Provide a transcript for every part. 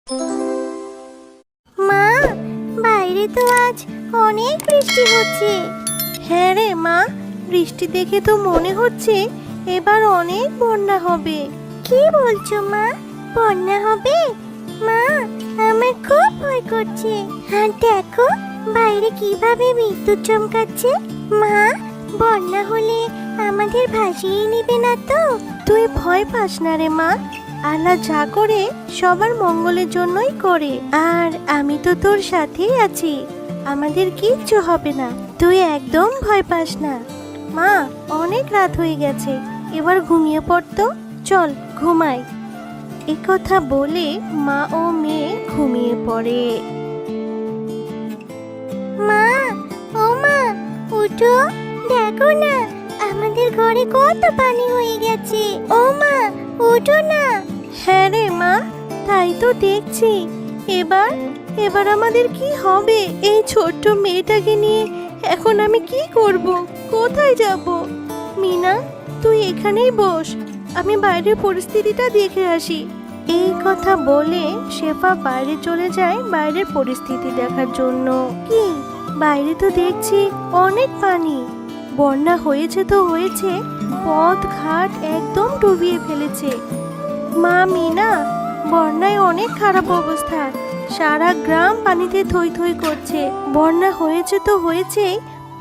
মা, বাইরে তো আজ অনেক বৃষ্টি হচ্ছে। হ্যাঁ রে মা, বৃষ্টি দেখে তো মনে হচ্ছে এবার অনেক বন্যা হবে। কি বলছো মা? বন্যা হবে? মা, আমার খুব ভয় করছে। আর দেখো বাইরে কিভাবে বিদ্যুৎ চমকাচ্ছে। মা, বন্যা হলে আমাদের ভাসিয়ে নেবে না তো? তুই ভয় পাস না রে মা, আল্লাহ যা করে সবার মঙ্গলের জন্যই করে। আর আমি তো তোর সাথেই আছি, আমাদের কিচ্ছু হবে না, তুই একদম ভয় পাস না। মা, অনেক রাত হয়ে গেছে, এবার ঘুমিয়ে পড়তো, চল ঘুমাই। এ কথা বলে মা ও মেয়ে ঘুমিয়ে পড়ে। মা, ও মা, উঠো, দেখো না আমাদের ঘরে কত পানি হয়ে গেছে। ও মা, উঠো না। হ্যাঁ রে মা, তাই তো দেখছি। এবার এবার আমাদের কি হবে? এই ছোট্ট মেয়েটাকে নিয়ে এখন আমি কি করব, কোথায় যাব? মিনা, তুই এখানেই বস, আমি বাইরের পরিস্থিতিটা দেখে আসি। এই কথা বলে শেফা বাইরে চলে যায় বাইরের পরিস্থিতি দেখার জন্য। কি, বাইরে তো দেখছি অনেক পানি, বন্যা হয়েছে তো হয়েছে, পথ ঘাট একদম ডুবিয়ে ফেলেছে। মা মিনা, বন্যায় অনেক খারাপ অবস্থা, সারা গ্রাম পানিতে থই থই করছে। বন্যা হয়েছে তো হয়েছে,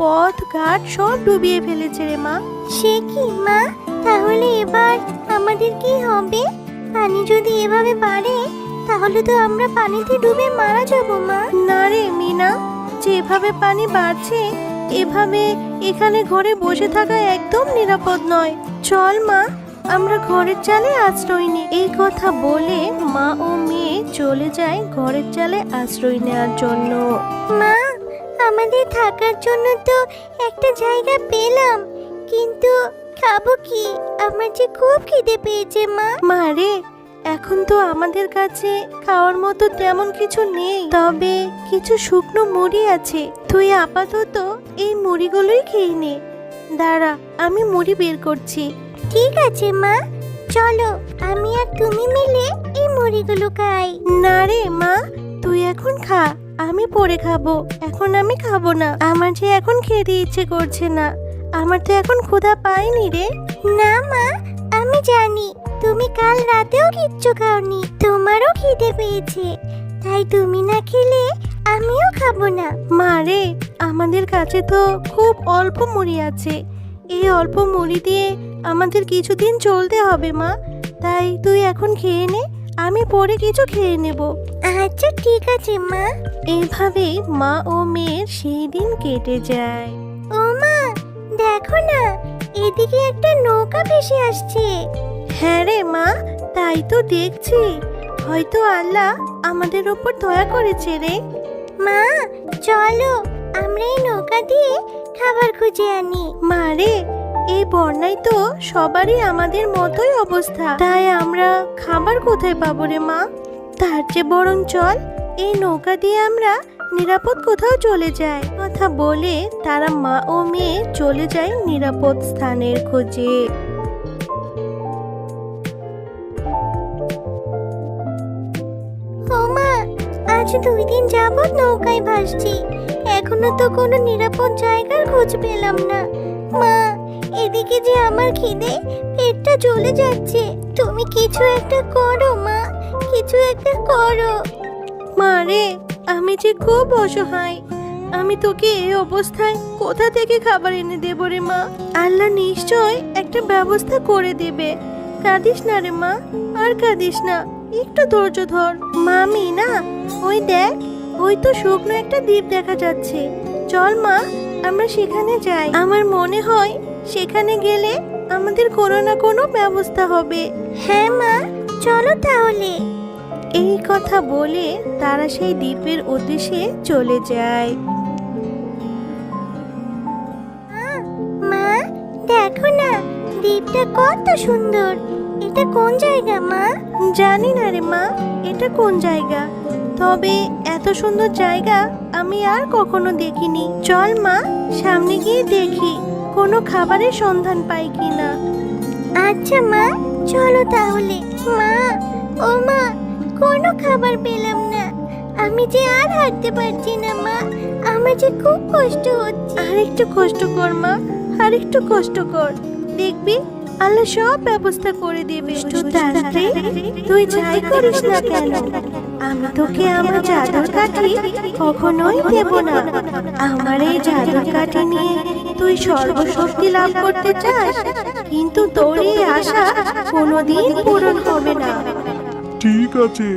পথ ঘাট সব ডুবিয়ে ফেলেছে রে মা। সে কি মা, তাহলে এবার আমাদের কি হবে? পানি যদি এভাবে বাড়ে তাহলে তো আমরা পানিতে ডুবে মারা যাব মা। না রে মিনা, যেভাবে পানি বাড়ছে এভাবে এখানে ঘরে বসে থাকা একদম নিরাপদ নয়। চল মা, আমরা ঘরের চালে আশ্রয় নিই। এই কথা বলে মা ও মেয়ে চলে যায় ঘরের চালে আশ্রয় নেওয়ার জন্য। মা, আমাদের থাকার জন্য তো একটা জায়গা পেলাম, কিন্তু খাবো কি? আমার যে খুব খিদে পেয়েছে মা। মা রে, এখন তো আমাদের কাছে খাওয়ার মতো তেমন কিছু নেই, তবে কিছু শুকনো মুড়ি আছে, তুই আপাতত এই মুড়িগুলোই খেয়ে নে। দাঁড়া, আমি মুড়ি বের করছি। ঠিক আছে মা, চলো আমি আর তুমি মিলে এই মুড়িগুলো খাই। না রে মা, তুই এখন খা, আমি পরে খাবো, এখন আমি খাবো না। আমার যে এখন খেতে ইচ্ছে করছে না, আমার তো এখন ক্ষুধা পাইনি রে। না মা, আমি জানি তুমি কাল রাতেও কিচ্ছু খাওনি, তোমারও খিদে পেয়েছে, তাই তুমি না খেলে আমিও খাবো না। মা রে, আমাদের কাছে তো খুব অল্প মুড়ি আছে, এই অল্প মুড়ি দিয়ে আমাদের কিছুদিন চলতে হবে মা, তাই তুই এখন খেয়ে নে, আমি পরে কিছু খেয়ে নেব। আচ্ছা ঠিক আছে মা। এইভাবেই মা ও মেয়ের সেই দিন কেটে যায়। ও মা, দেখো না এদিকে একটা নৌকা ভেসে আসছে। হ্যাঁ রে মা, তাই তো দেখছি, হয়তো আল্লাহ আমাদের ওপর দয়া করেছে রে। মা, চলো আমরা এই নৌকা দিয়ে খাবার খুঁজে আনি। মা রে, এই বন্যায় তো সবারই আমাদের মতোই অবস্থা, তাই আমরা খাবার কোথায় পাবো রে মা? তার চেয়ে বরং চল এই নৌকা দিয়ে আমরা নিরাপদ কোথাও চলে যাই। কথা বলে তারা মা ও মেয়ে চলে যায় নিরাপদ স্থানের খোঁজে। ও মা, আজ 2 দিন যাবত নৌকায় ভাসছি, এখনো তো কোনো নিরাপদ জায়গার খোঁজ পেলাম না। মা, এদিকে যে আমার খিদে পেটটা চলে যাচ্ছে, তুমি কিছু একটা করো মা, কিছু একটা করো। মা রে, আমি যে খুব অসহায়, আমি তোকে এই অবস্থায় কোথা থেকে খাবার এনে দেব রে মা? আল্লাহ নিশ্চয় একটা ব্যবস্থা করে দেবে, কাঁদিস না রে মা, আর কাঁদিস না, একটু ধৈর্য ধর। মা মিনা, ওই দেখ, ওই তো শুকনো একটা দ্বীপ দেখা যাচ্ছে, চল মা আমরা সেখানে যাই, আমার মনে হয় সেখানে গেলে আমাদের কোনো না কোনো ব্যবস্থা হবে। হ্যাঁ মা, চলো তাহলে। এই কথা বলে তারা সেই দ্বীপের উদ্দেশ্যে চলে যায়। মা, দেখো না দ্বীপটা কত সুন্দর, এটা কোন জায়গা মা? জানি না রে মা, এটা কোন জায়গা, তবে এত সুন্দর জায়গা আমি আর কখনো দেখিনি। চল মা, সামনে গিয়ে দেখি কোনো খাবারের সন্ধান পাই কিনা। আচ্ছা মা, চলো তাহলে। মা, ও মা, কোনো খাবার পেলাম না। আমি যে আর হাঁটতে পারছি না মা, আমার যে খুব কষ্ট হচ্ছে। আর একটু কষ্ট কর মা, আর একটু কষ্ট কর, দেখবি আল্লাহ সব ব্যবস্থা করে দেবে। তান্ত্রিক, তুই যাই করিস না কেন, আমি তোকে আমার জাদুর কাঠি কখনোই দেব না। আমার এই জাদুর কাঠি নিয়ে তুই সর্বশক্তি লাভ করতে চাস, কিন্তু তোর এই আশা কোনোদিন পূরণ হবে না। ঠিক আছে,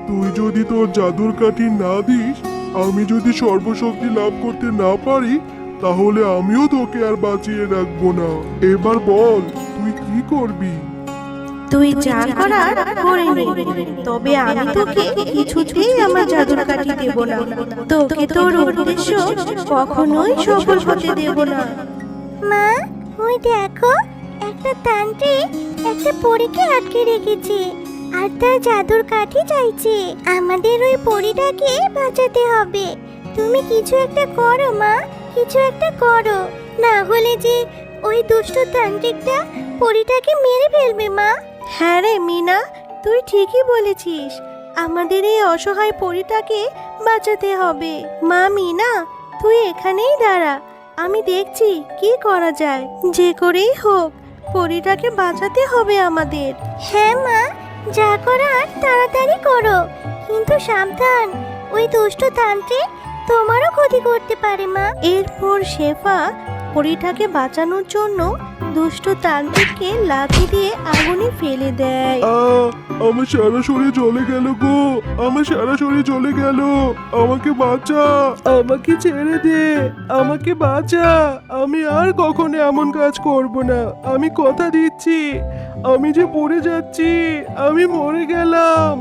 তুই যদি তোর জাদুর কাঠি না দিস, আমি যদি সর্বশক্তি লাভ করতে না পারি, তাহলে আমিও তোকে আর বাঁচিয়ে রাখবো না। এবার বল, তুই কি করবি? তুই যা করার করে নে, তবে আমি তোকে কিছুতেই আমার জাদুর কাঠি দেব না। তোকে তোর উদ্দেশ্য কখনোই সফল হতে দেব না। মা, ওই দেখো, একটা তান্ত্রিক একটা পরীকে আটকে রেখেছে আর তার জাদুর কাঠি চাইছে। আমাদের ওই পরীটাকে বাঁচাতে হবে। তুমি কিছু একটা করো মা, কিছু একটা করো, না হলে যে ওই দুষ্ট তান্ত্রিকটা পরীটাকে মেরে ফেলবে মা। হ্যাঁ রে মিনা, তুই ঠিকই বলেছিস, আমাদের এই অসহায় পরীটাকে বাঁচাতে হবে। মা মিনা, তুই এখানেই দাঁড়া, আমি দেখছি কি করা যায়। যে করেই হোক পরীটাকে বাঁচাতে হবে আমাদের। হ্যাঁ মা, যা করার তাড়াতাড়ি করো, কিন্তু সাবধান, ওই দুষ্ট তান্ত্রিক তোমারও ক্ষতি করতে পারে মা। এরপর শেফা পরীটাকে বাঁচানোর জন্য দুষ্ট তান্ত্রিককে লাঠি দিয়ে আগুনে ফেলে দেয়। আমার সারা শরীর জ্বলে গেল গো, আমার সারা শরীর জ্বলে গেল, আমাকে বাঁচা, আমাকে ছেড়ে দে, আমাকে বাঁচা। আমি আর কখনো এমন কাজ করব না, আমি কথা দিচ্ছি। আমি যে পড়ে যাচ্ছি, আমি মরে গেলাম।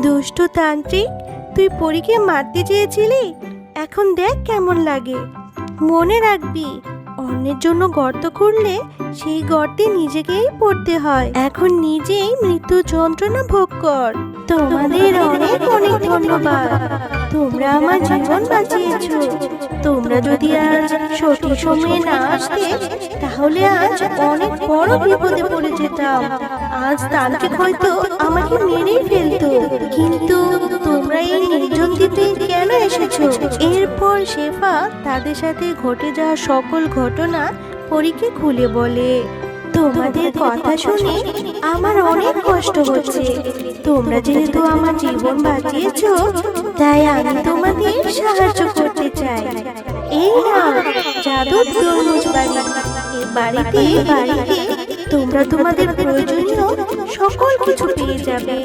দুষ্ট তান্ত্রিক, তুই পরীকে মারতে চেয়েছিলি, এখন দেখ কেমন লাগে। মনে রাখবি, অন্যের জন্য গর্ত খুঁড়লে সেই গর্তে নিজেকেই পড়তে হয়। এখন নিজেই মৃত্যু যন্ত্রণা ভোগ কর। তোমাদের অনেক অনেক ধন্যবাদ, তোমরা আমার জীবন বাঁচিয়েছো। তোমরা যদি আজ সঠিক সময়ে না আসতে, তাহলে আজ অনেক বড় বিপদে পড়ে যেতাম। আজ তান্ত্রিক হয়তো আমাকে মেরেই ফেলতো, কিন্তু তোমরা এই নির্জন দ্বীপে কেন এসেছো? এরপর শেফা তাদের সাথে ঘটে যাওয়া সকল ঘটনা পরীকে খুলে বলে। তোমাদের কথা শুনে আমার অনেক কষ্ট হচ্ছে। তোমরা যেহেতু আমার জীবন বাঁচিয়েছো, তাই আমি তোমাদের সাহায্য করতে চাই। এই নাও জাদুর তরমুজ বাড়ি। এই বাড়িতে তোমরা তোমাদের প্রয়োজনীয় সকল কিছু পেয়ে যাবে।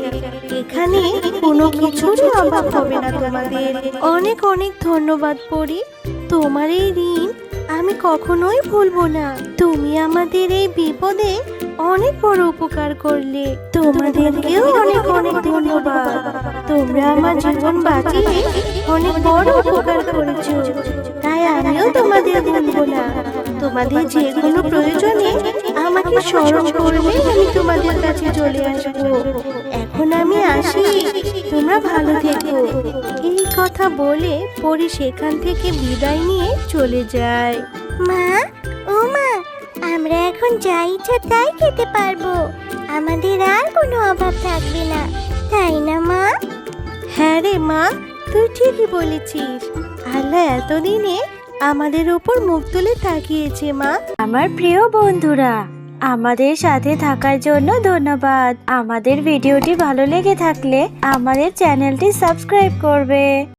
এখানে কোনো কিছুরই অভাব হবে না তোমাদের। অনেক অনেক ধন্যবাদ পরি, তোমার এই ঋণ আমি কখনোই ভুলবো না। তুমি আমাদের এই বিপদে অনেক বড় উপকার করলে। তোমাদেরকেও অনেক অনেক ধন্যবাদ। তোমরা আমার জীবন বাঁচিয়ে অনেক বড় উপকার করেছো, তাই আমিও তোমাদের ভুলবো না। তোমাদের যে কোনো প্রয়োজনে আমাকে স্মরণ করলে আমি তোমাদের কাছে চলে আসবো। এখন আমি আসি, তোমরা ভালো থেকো। এই কথা বলে পরি সেখান থেকে বিদায় নিয়ে চলে যায়। মা, ও মা, আমরা এখন যা ইচ্ছা তাই খেতে পারবো। আমাদের আর কোনো অভাব থাকবে না, তাই না মা? হ্যাঁ রে মা, তুই ঠিকই বলেছিস। আল্লাহ এতদিনে আমাদের উপর মুখ তুলে তাকিয়েছে মা। আমার প্রিয় বন্ধুরা, আমাদের সাথে থাকার জন্য ধন্যবাদ। আমাদের ভিডিওটি ভালো লেগে থাকলে আমাদের চ্যানেলটি সাবস্ক্রাইব করবে।